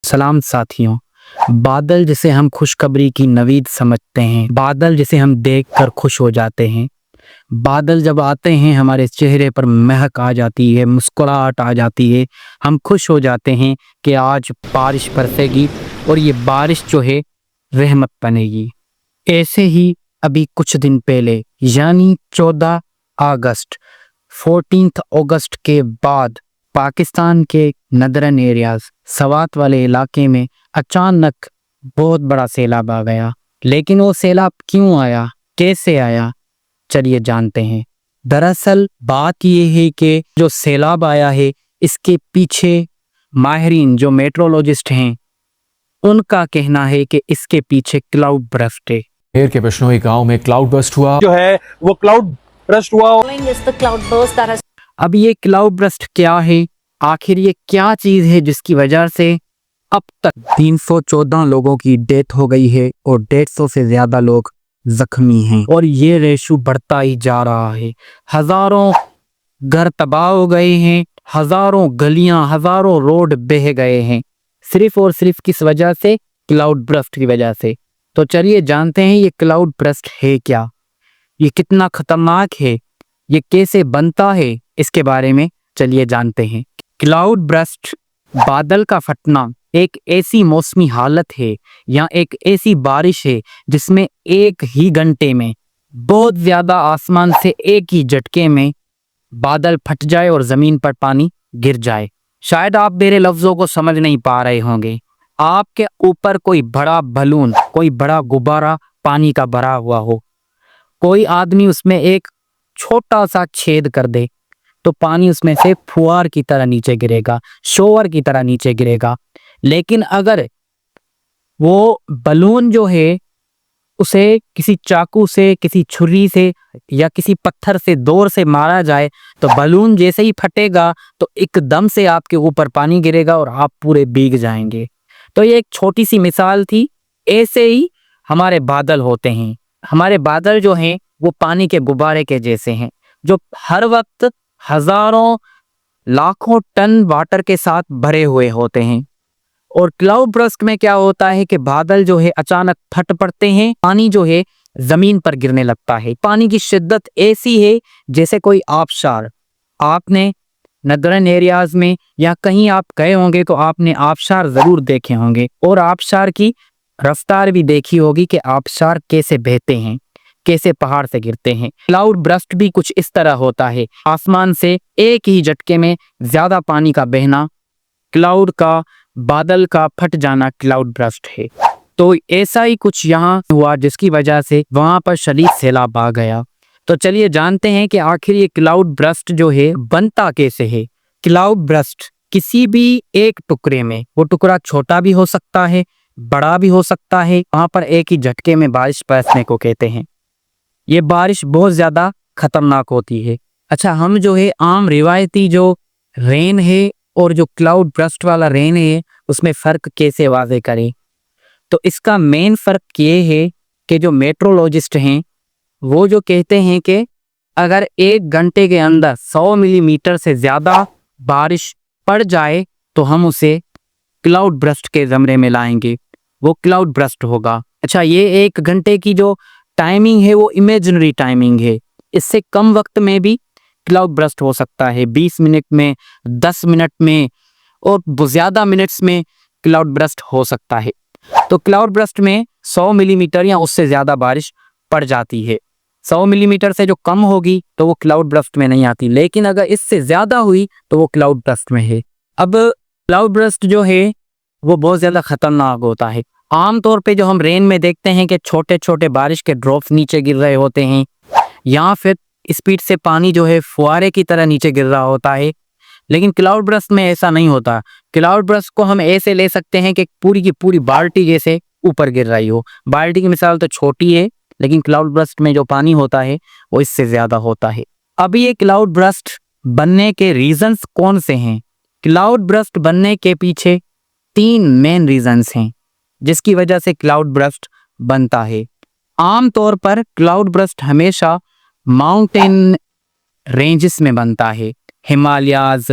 सलाम साथियों। बादल जिसे हम खुशखबरी की नवीद समझते हैं, बादल जिसे हम देखकर खुश हो जाते हैं, बादल जब आते हैं हमारे चेहरे पर महक आ जाती है, मुस्कुराहट आ जाती है। हम खुश हो जाते हैं कि आज बारिश बरसेगी और ये बारिश जो है रहमत बनेगी। ऐसे ही अभी कुछ दिन पहले यानी 14 अगस्त 14 अगस्त के बाद पाकिस्तान के नदरन एरियाज सवात वाले इलाके में अचानक बहुत बड़ा सैलाब आ गया। लेकिन वो सैलाब क्यों आया, कैसे आया, चलिए जानते हैं। दरअसल बात ये है कि जो सैलाब आया है इसके पीछे माहिरीन जो मेट्रोलॉजिस्ट हैं उनका कहना है कि इसके पीछे क्लाउड बर्स्ट है। शेर के बिश्नोई गांव में क्लाउड बर्स्ट हुआ जो है वो क्लाउड बर्स्ट हुआ। अब ये क्लाउड बर्स्ट क्या है, आखिर ये क्या चीज है जिसकी वजह से अब तक 314 लोगों की डेथ हो गई है और 150 से ज्यादा लोग जख्मी हैं और ये रेशो बढ़ता ही जा रहा है। हजारों घर तबाह हो गए हैं, हजारों गलियां, हजारों रोड बह गए हैं, सिर्फ और सिर्फ किस वजह से? क्लाउड बर्स्ट की वजह से। तो चलिए जानते हैं ये क्लाउड बर्स्ट है क्या, ये कितना खतरनाक है, ये कैसे बनता है, इसके बारे में चलिए जानते हैं। क्लाउड बर्स्ट बादल का फटना एक ऐसी मौसमी हालत है या एक ऐसी बारिश है जिसमें एक ही घंटे में बहुत ज्यादा आसमान से एक ही झटके में बादल फट जाए और जमीन पर पानी गिर जाए। शायद आप मेरे लफ्जों को समझ नहीं पा रहे होंगे। आपके ऊपर कोई बड़ा बलून, कोई बड़ा गुब्बारा पानी का भरा हुआ हो, कोई आदमी उसमें एक छोटा सा छेद कर दे तो पानी उसमें से फुहार की तरह नीचे गिरेगा, शोवर की तरह नीचे गिरेगा। लेकिन अगर वो बलून जो है उसे किसी चाकू से, किसी छुरी से या किसी पत्थर से जोर से मारा जाए तो बलून जैसे ही फटेगा तो एकदम से आपके ऊपर पानी गिरेगा और आप पूरे भीग जाएंगे। तो ये एक छोटी सी मिसाल थी। ऐसे ही हमारे बादल होते हैं। हमारे बादल जो हैं वो पानी के गुब्बारे के जैसे हैं जो हर वक्त हजारों लाखों टन वाटर के साथ भरे हुए होते हैं। और क्लाउड बर्स्ट में क्या होता है कि बादल जो है अचानक फट पड़ते हैं, पानी जो है जमीन पर गिरने लगता है। पानी की शिद्दत ऐसी है जैसे कोई आबशार। आपने नदरन एरियाज में या कहीं आप गए होंगे तो आपने आबशार जरूर देखे होंगे और आबशार की रफ्तार भी देखी होगी कि आबशार कैसे बहते हैं, कैसे पहाड़ से गिरते हैं। क्लाउड बर्स्ट भी कुछ इस तरह होता है। आसमान से एक ही झटके में ज्यादा पानी का बहना, क्लाउड का, बादल का फट जाना क्लाउड बर्स्ट है। तो ऐसा ही कुछ यहाँ हुआ जिसकी वजह से वहां पर शदीद सैलाब आ गया। तो चलिए जानते हैं कि आखिर ये क्लाउड बर्स्ट जो है बनता कैसे है। क्लाउड बर्स्ट किसी भी एक टुकड़े में, वो टुकड़ा छोटा भी हो सकता है, बड़ा भी हो सकता है, वहां पर एक ही झटके में बारिश बरसने को कहते हैं। ये बारिश बहुत ज्यादा खतरनाक होती है। अच्छा, हम जो है आम रिवायती जो रेन है और जो क्लाउड बर्स्ट वाला रेन है उसमें फ़र्क कैसे वाज़े करें। तो इसका मेन फ़र्क ये है कि जो मेट्रोलॉजिस्ट हैं वो जो कहते हैं कि अगर एक घंटे के अंदर 100 मिलीमीटर से ज़्यादा बारिश पड़ जाए तो हम उसे क्लाउड बर्स्ट के ज़मरे में लाएंगे, वो क्लाउड बर्स्ट होगा। अच्छा, ये एक घंटे की जो टाइमिंग है वो इमेजिनरी टाइमिंग है। इससे कम वक्त में भी क्लाउड बर्स्ट हो सकता है, 20 मिनट में, 10 मिनट में और ज़्यादा मिनट्स में क्लाउड बर्स्ट हो सकता है। तो क्लाउड बर्स्ट में 100 मिलीमीटर या उससे ज़्यादा बारिश पड़ जाती है। 100 मिलीमीटर से जो कम होगी तो वो क्लाउड बर्स्ट में नहीं आती, लेकिन अगर इससे ज़्यादा हुई तो वो क्लाउड बर्स्ट में है। अब क्लाउड बर्स्ट जो है वो बहुत ज़्यादा खतरनाक होता है। आमतौर पे जो हम रेन में देखते हैं कि छोटे छोटे बारिश के ड्रॉप्स नीचे गिर रहे होते हैं या फिर स्पीड से पानी जो है फुहारे की तरह नीचे गिर रहा होता है, लेकिन क्लाउड बर्स्ट में ऐसा नहीं होता। क्लाउड बर्स्ट को हम ऐसे ले सकते हैं कि पूरी की पूरी बाल्टी जैसे ऊपर गिर रही हो। बाल्टी की मिसाल तो छोटी है, लेकिन क्लाउड बर्स्ट में जो पानी होता है वो इससे ज्यादा होता है। अभी ये क्लाउड बर्स्ट बनने के रीजंस कौन से हैं? क्लाउड बर्स्ट बनने के पीछे 3 मेन रीजंस हैं जिसकी वजह से क्लाउड बर्स्ट बनता है। आमतौर पर क्लाउड बर्स्ट हमेशा माउंटेन रेंजेस में बनता है, हिमालयाज,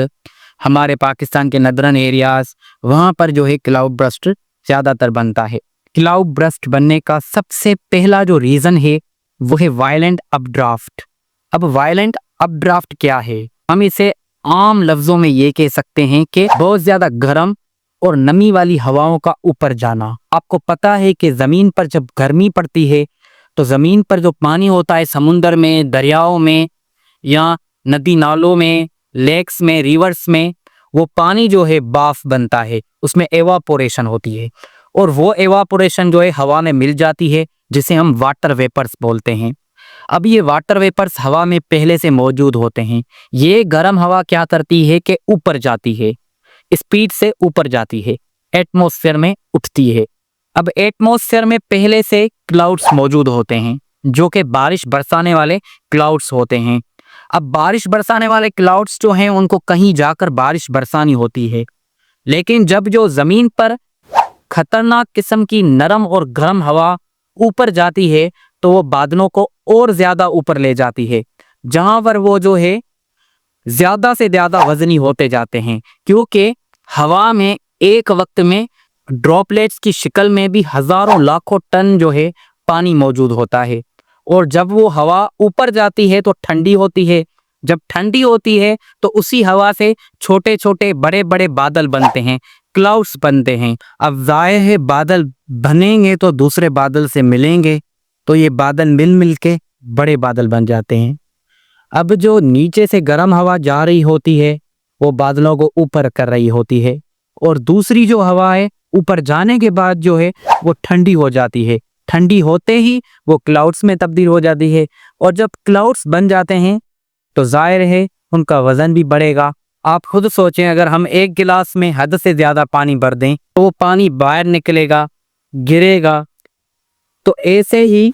हमारे पाकिस्तान के नदरन एरियाज, वहाँ पर जो है क्लाउड बर्स्ट ज़्यादातर बनता है। क्लाउड बर्स्ट बनने का सबसे पहला जो रीज़न है वो है वायलेंट अपड्राफ्ट। अब वायलेंट अपड्राफ्ट क्या है? हम इसे आम लफ्ज़ों में ये कह सकते हैं कि बहुत ज़्यादा गर्म और नमी वाली हवाओं का ऊपर जाना। आपको पता है कि ज़मीन पर जब गर्मी पड़ती है तो ज़मीन पर जो पानी होता है समुंदर में, दरियाओं में या नदी नालों में, लेक्स में, रिवर्स में, वो पानी जो है बाफ बनता है, उसमें एवापोरेशन होती है और वो एवापोरेशन जो है हवा में मिल जाती है, जिसे हम वाटर वेपर्स बोलते हैं। अब ये वाटर वेपर्स हवा में पहले से मौजूद होते हैं। ये गर्म हवा क्या करती है कि ऊपर जाती है, स्पीड से ऊपर जाती है, एटमॉस्फेयर में उठती है। अब एटमॉस्फेयर में पहले से क्लाउड्स मौजूद होते हैं जो कि बारिश बरसाने वाले क्लाउड्स होते हैं। अब बारिश बरसाने वाले क्लाउड्स जो हैं उनको कहीं जाकर बारिश बरसानी होती है, लेकिन जब जो ज़मीन पर खतरनाक किस्म की नरम और गर्म हवा ऊपर जाती है तो वो बादलों को और ज़्यादा ऊपर ले जाती है, जहाँ पर वो जो है ज़्यादा से ज़्यादा वज़नी होते जाते हैं, क्योंकि हवा में एक वक्त में ड्रॉपलेट्स की शक्ल में भी हज़ारों लाखों टन जो है पानी मौजूद होता है। और जब वो हवा ऊपर जाती है तो ठंडी होती है, जब ठंडी होती है तो उसी हवा से छोटे छोटे बड़े बड़े बादल बनते हैं, क्लाउड्स बनते हैं। अब जाहिर है बादल बनेंगे तो दूसरे बादल से मिलेंगे, तो ये बादल मिल मिल के बड़े बादल बन जाते हैं। अब जो नीचे से गर्म हवा जा रही होती है वो बादलों को ऊपर कर रही होती है, और दूसरी जो हवा है ऊपर जाने के बाद जो है वो ठंडी हो जाती है। ठंडी होते ही वो क्लाउड्स में तब्दील हो जाती है, और जब क्लाउड्स बन जाते हैं तो जाहिर है उनका वज़न भी बढ़ेगा। आप खुद सोचें, अगर हम एक गिलास में हद से ज़्यादा पानी भर दें तो वो पानी बाहर निकलेगा, गिरेगा। तो ऐसे ही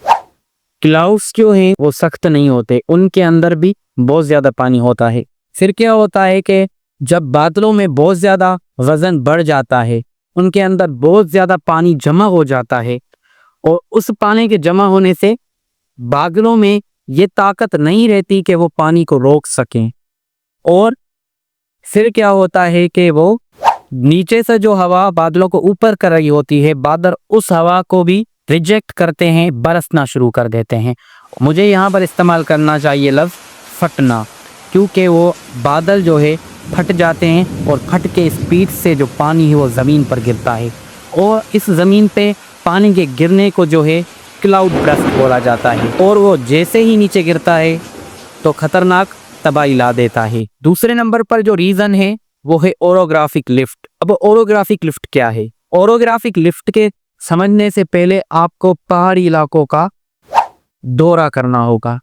क्लाउड्स जो हैं वो सख्त नहीं होते, उनके अंदर भी बहुत ज़्यादा पानी होता है। फिर क्या होता है कि जब बादलों में बहुत ज़्यादा वज़न बढ़ जाता है, उनके अंदर बहुत ज़्यादा पानी जमा हो जाता है, और उस पानी के जमा होने से बादलों में ये ताकत नहीं रहती कि वो पानी को रोक सकें, और फिर क्या होता है कि वो नीचे से जो हवा बादलों को ऊपर कर रही होती है, बादल उस हवा को भी रिजेक्ट करते हैं, बरसना शुरू कर देते हैं। मुझे यहाँ पर इस्तेमाल करना चाहिए लफ्ज़ फटना, क्योंकि वो बादल जो है फट जाते हैं और फट के स्पीड से जो पानी है वो ज़मीन पर गिरता है, और इस ज़मीन पे पानी के गिरने को जो है क्लाउड बर्स्ट बोला जाता है, और वो जैसे ही नीचे गिरता है तो ख़तरनाक तबाही ला देता है। दूसरे नंबर पर जो रीज़न है वो है ओरोग्राफिक लिफ्ट। अब ओरोग्राफिक लिफ्ट क्या है? ओरोग्राफिक लिफ्ट के समझने से पहले आपको पहाड़ी इलाकों का दौरा करना होगा।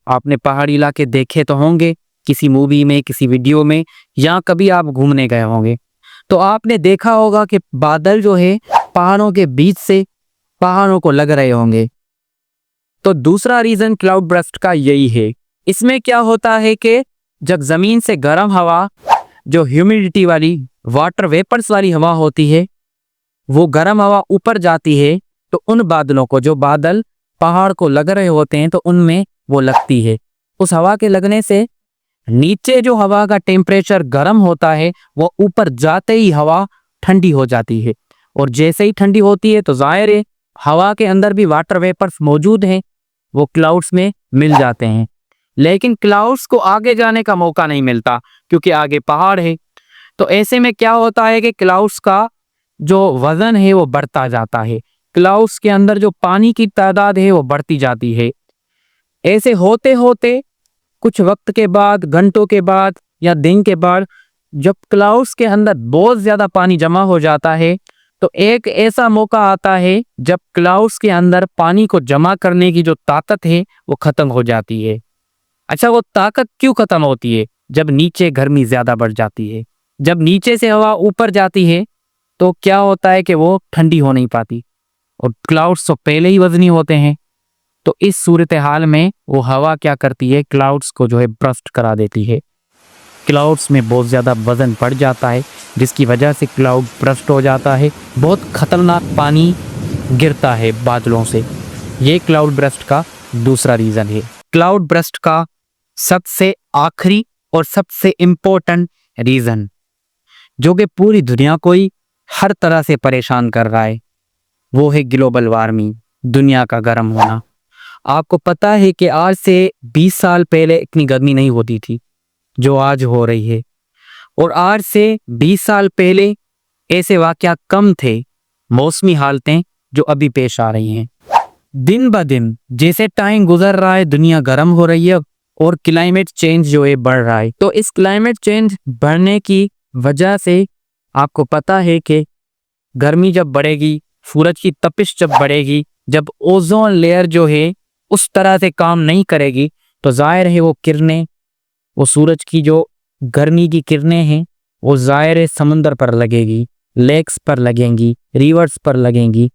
आपने पहाड़ी इलाके देखे तो होंगे किसी मूवी में, किसी वीडियो में, या कभी आप घूमने गए होंगे, तो आपने देखा होगा कि बादल जो है पहाड़ों के बीच से पहाड़ों को लग रहे होंगे। तो दूसरा रीज़न क्लाउड बर्स्ट का यही है। इसमें क्या होता है कि जब ज़मीन से गर्म हवा, जो ह्यूमिडिटी वाली वाटर वेपर्स वाली हवा होती है, वो गर्म हवा ऊपर जाती है तो उन बादलों को, जो बादल पहाड़ को लग रहे होते हैं, तो उनमें वो लगती है। उस हवा के लगने से नीचे जो हवा का टेम्परेचर गर्म होता है वो ऊपर जाते ही हवा ठंडी हो जाती है, और जैसे ही ठंडी होती है तो जाहिर है हवा के अंदर भी वाटर वेपर्स मौजूद हैं, वो क्लाउड्स में मिल जाते हैं। लेकिन क्लाउड्स को आगे जाने का मौका नहीं मिलता क्योंकि आगे पहाड़ है। तो ऐसे में क्या होता है कि क्लाउड्स का जो वज़न है वो बढ़ता जाता है, क्लाउड्स के अंदर जो पानी की तादाद है वो बढ़ती जाती है। ऐसे होते होते कुछ वक्त के बाद, घंटों के बाद या दिन के बाद, जब क्लाउड्स के अंदर बहुत ज़्यादा पानी जमा हो जाता है तो एक ऐसा मौका आता है जब क्लाउड्स के अंदर पानी को जमा करने की जो ताकत है वो ख़त्म हो जाती है। अच्छा, वो ताकत क्यों ख़त्म होती है? जब नीचे गर्मी ज़्यादा बढ़ जाती है, जब नीचे से हवा ऊपर जाती है तो क्या होता है कि वो ठंडी हो नहीं पाती, और क्लाउड्स तो पहले ही वज़नी होते हैं। तो इस सूरत हाल में वो हवा क्या करती है, क्लाउड्स को जो है बर्स्ट करा देती है। क्लाउड्स में बहुत ज़्यादा वज़न बढ़ जाता है जिसकी वजह से क्लाउड बर्स्ट हो जाता है, बहुत ख़तरनाक पानी गिरता है बादलों से। ये क्लाउड बर्स्ट का दूसरा रीज़न है। क्लाउड बर्स्ट का सबसे आखिरी और सबसे इम्पोर्टेंट रीज़न जो कि पूरी दुनिया को ही हर तरह से परेशान कर रहा है, वो है ग्लोबल वार्मिंग, दुनिया का गर्म होना। आपको पता है कि आज से 20 साल पहले इतनी गर्मी नहीं होती थी जो आज हो रही है, और आज से 20 साल पहले ऐसे वाक़यात कम थे, मौसमी हालतें जो अभी पेश आ रही हैं। दिन ब दिन जैसे टाइम गुजर रहा है दुनिया गर्म हो रही है और क्लाइमेट चेंज जो है बढ़ रहा है। तो इस क्लाइमेट चेंज बढ़ने की वजह से आपको पता है कि गर्मी जब बढ़ेगी, सूरज की तपिश जब बढ़ेगी, जब ओजोन लेयर जो है उस तरह से काम नहीं करेगी, तो जाहिर है वो किरणें, वो सूरज की जो गर्मी की किरणें हैं वो जाहिर है समंदर पर लगेगी, लेक्स पर लगेंगी, रिवर्स पर लगेंगी।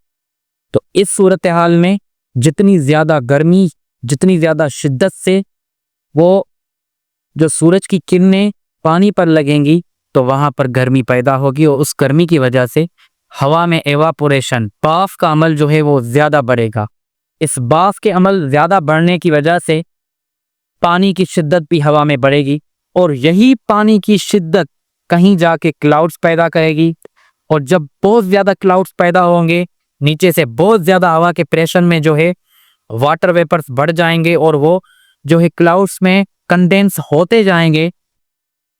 तो इस सूरत हाल में जितनी ज़्यादा गर्मी, जितनी ज़्यादा शिद्दत से वो जो सूरज की किरणें पानी पर लगेंगी, तो वहाँ पर गर्मी पैदा होगी, और उस गर्मी की वजह से हवा में एवापोरेशन, भाप का अमल जो है वो ज़्यादा बढ़ेगा। इस भाप के अमल ज़्यादा बढ़ने की वजह से पानी की शिद्दत भी हवा में बढ़ेगी, और यही पानी की शिद्दत कहीं जाके क्लाउड्स पैदा करेगी, और जब बहुत ज़्यादा क्लाउड्स पैदा होंगे, नीचे से बहुत ज़्यादा हवा के प्रेशर में जो है वाटर वेपर्स बढ़ जाएंगे, और वो जो है क्लाउड्स में कंडेंस होते जाएंगे,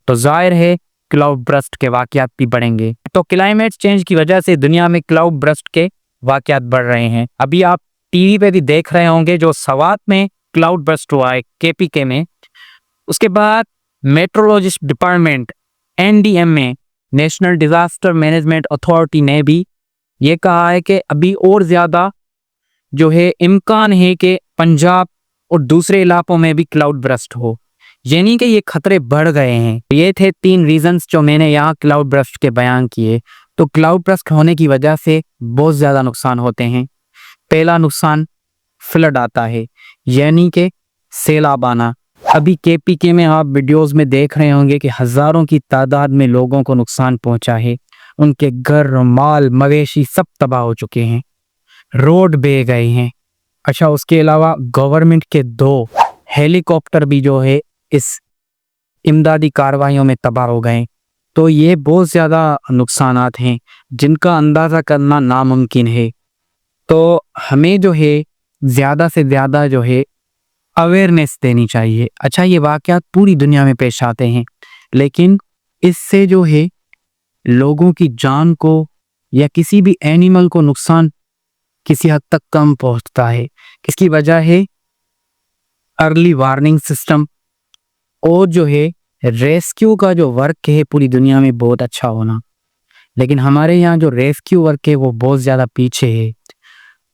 तो जाहिर है क्लाउड बर्स्ट के वाक़यात भी बढ़ेंगे। तो क्लाइमेट चेंज की वजह से दुनिया में क्लाउड बर्स्ट के वाक़यात बढ़ रहे हैं। अभी आप टीवी पे भी देख रहे होंगे जो सवात में क्लाउड बर्स्ट हुआ है, केपीके में। उसके बाद मेट्रोलॉजिस्ट डिपार्टमेंट एनडीएम में, नेशनल डिजास्टर मैनेजमेंट अथॉरिटी ने भी ये कहा है कि अभी और ज़्यादा जो है इम्कान है कि पंजाब और दूसरे इलाकों में भी क्लाउड बर्स्ट हो, यानी कि ये खतरे बढ़ गए हैं। ये थे 3 रीजंस जो मैंने यहाँ क्लाउड बर्स्ट के बयान किए। तो क्लाउड बर्स्ट होने की वजह से बहुत ज़्यादा नुकसान होते हैं। पहला नुकसान फ्लड आता है, यानी कि सैलाब आना। अभी केपीके में आप वीडियोस में देख रहे होंगे कि हज़ारों की तादाद में लोगों को नुकसान पहुंचा है। उनके घर, माल, मवेशी सब तबाह हो चुके हैं, रोड बह गए हैं। अच्छा, उसके अलावा गवर्नमेंट के 2 हेलीकॉप्टर भी जो है इस इमदादी कार्रवाइयों में तबाह हो गए। तो ये बहुत ज़्यादा नुकसानात हैं जिनका अंदाज़ा करना नामुमकिन है। तो हमें जो है ज़्यादा से ज़्यादा जो है अवेयरनेस देनी चाहिए। अच्छा, ये वाक़यात पूरी दुनिया में पेश आते हैं, लेकिन इससे जो है लोगों की जान को या किसी भी एनिमल को नुकसान किसी हद तक कम पहुंचता है। इसकी वजह है अर्ली वार्निंग सिस्टम, और जो है रेस्क्यू का जो वर्क है पूरी दुनिया में बहुत अच्छा होना। लेकिन हमारे यहाँ जो रेस्क्यू वर्क है वो बहुत ज़्यादा पीछे है,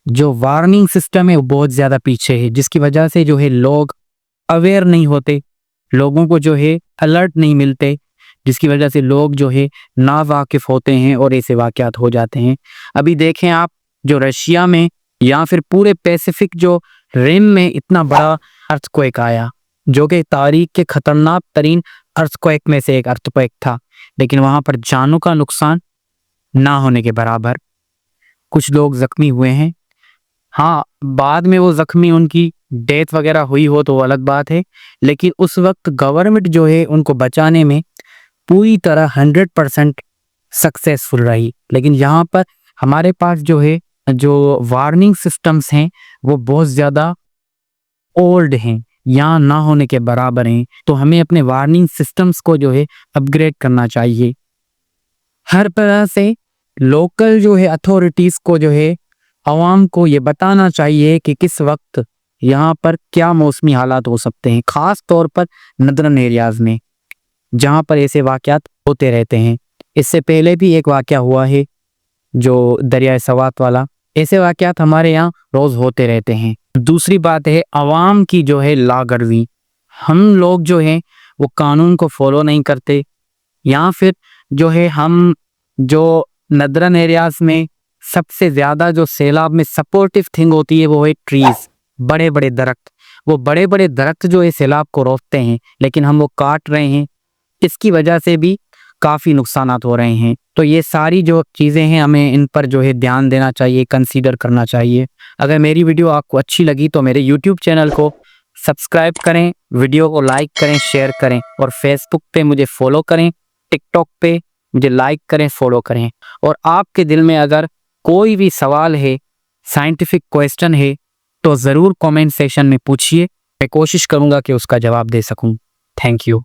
जो वार्निंग सिस्टम है वो बहुत ज़्यादा पीछे है, जिसकी वजह से जो है लोग अवेयर नहीं होते, लोगों को जो है अलर्ट नहीं मिलते, जिसकी वजह से लोग जो है नावाकिफ होते हैं और ऐसे वाक़यात हो जाते हैं। अभी देखें आप, जो रशिया में या फिर पूरे पैसिफिक जो रिम में इतना बड़ा अर्थक्वेक आया, जो कि तारीख के खतरनाक तरीन अर्थक्वेक में से एक अर्थक्वेक था, लेकिन वहाँ पर जानों का नुकसान ना होने के बराबर। कुछ लोग ज़ख्मी हुए हैं, हाँ बाद में वो ज़ख्मी उनकी डेथ वगैरह हुई हो तो वो अलग बात है, लेकिन उस वक्त गवर्नमेंट जो है उनको बचाने में पूरी तरह 100% सक्सेसफुल रही। लेकिन यहाँ पर हमारे पास जो है जो वार्निंग सिस्टम्स हैं वो बहुत ज़्यादा ओल्ड हैं, यहाँ ना होने के बराबर हैं। तो हमें अपने वार्निंग सिस्टम्स को जो है अपग्रेड करना चाहिए। हर तरह से लोकल जो है अथॉरिटीज़ को जो है आवाम को ये बताना चाहिए कि किस वक्त यहाँ पर क्या मौसमी हालात हो सकते हैं, ख़ास तौर पर नदरन एरियाज़ में जहाँ पर ऐसे वाक़यात होते रहते हैं। इससे पहले भी एक वाक़या हुआ है जो दरियाए सवात वाला, ऐसे वाक़यात हमारे यहाँ रोज़ होते रहते हैं। दूसरी बात है आवाम की जो है लागर्जी, हम लोग जो हैं वो कानून को फॉलो नहीं करते, या फिर जो है हम जो नदरन एरियाज़ में सबसे ज़्यादा जो सैलाब में सपोर्टिव थिंग होती है वो है ट्रीज़, बड़े बड़े दरख्त। वो बड़े बड़े दरख्त जो है सैलाब को रोकते हैं, लेकिन हम वो काट रहे हैं, इसकी वजह से भी काफ़ी नुकसानात हो रहे हैं। तो ये सारी जो चीज़ें हैं हमें इन पर जो है ध्यान देना चाहिए, कंसीडर करना चाहिए। अगर मेरी वीडियो आपको अच्छी लगी तो मेरे यूट्यूब चैनल को सब्सक्राइब करें, वीडियो को लाइक करें, शेयर करें, और फेसबुक पे मुझे फॉलो करें टिकटॉक पे मुझे लाइक करें, फॉलो करें। और आपके दिल में अगर कोई भी सवाल है, साइंटिफिक क्वेश्चन है, तो ज़रूर कमेंट सेक्शन में पूछिए। मैं कोशिश करूँगा कि उसका जवाब दे सकूँ। Thank you.